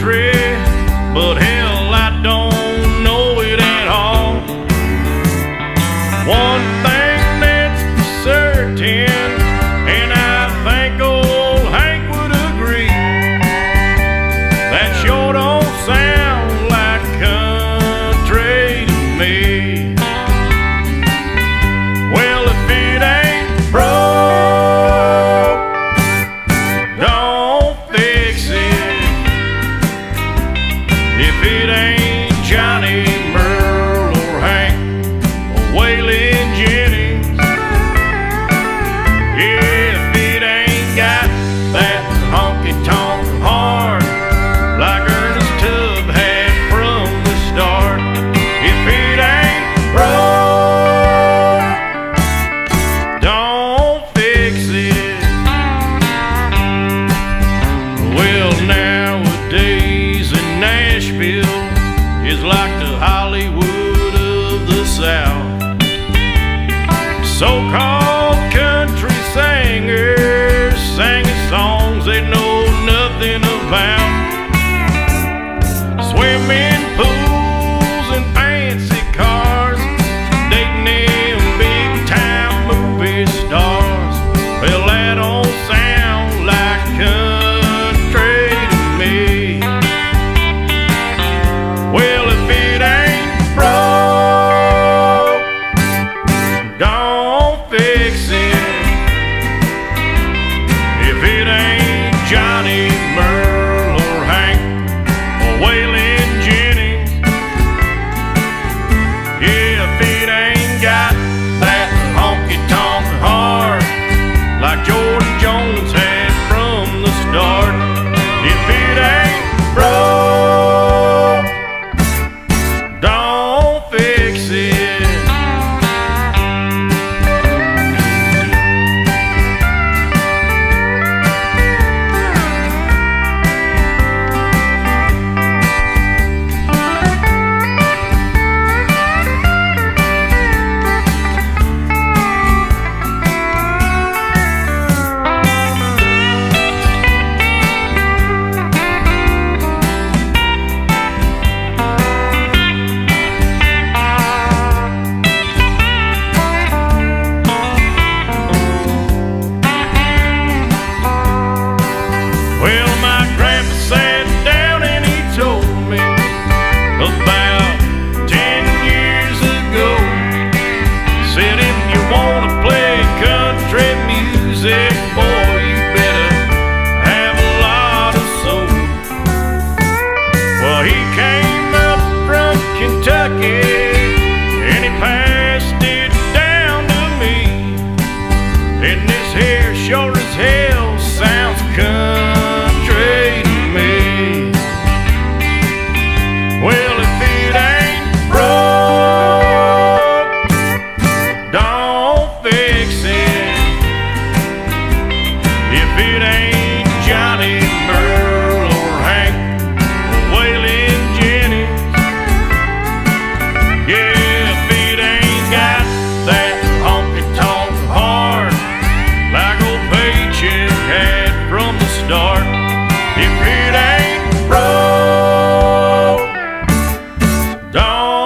country, but hell, I don't know it at all. One thing that's for certain, and I think old Hank would agree, that sure don't sound like country to me. Well, if it ain't broke, don't fix it. If it ain't Johnny, Merle, or Hank, or Waylon Jennings, yeah, if it ain't got that honky-tonk heart like Ernest Tubb had from the start, if it ain't broke, don't fix it. Well, nowadays in Nashville is like the Hollywood of the South. So-called country singers singing songs they know nothing about. Swimming pools and fancy cars, dating them big-time movie stars. Well, that don't sound like country to me. Well, if it ain't broke, don't fix it. If it ain't Johnny, Merle, or Hank, or Waylon Jennings, yeah, if it ain't got that honky-tonk heart like Jordan Jones had from the start, if it ain't broke, don't fix it. Well, my grandpa sat down and he told me about 10 years ago. Said if you wanna play country music, boy, you better have a lot of soul. Well, he came up from Kentucky and he passed it down to me. And this here sure as hell sounds country to me. Well, if it ain't broke, don't fix it. If it ain't Johnny, Merle, or Hank, or Waylon Jennings, yeah, if it ain't got that honky-tonk heart like old Paycheck had from the start, if it ain't broke, don't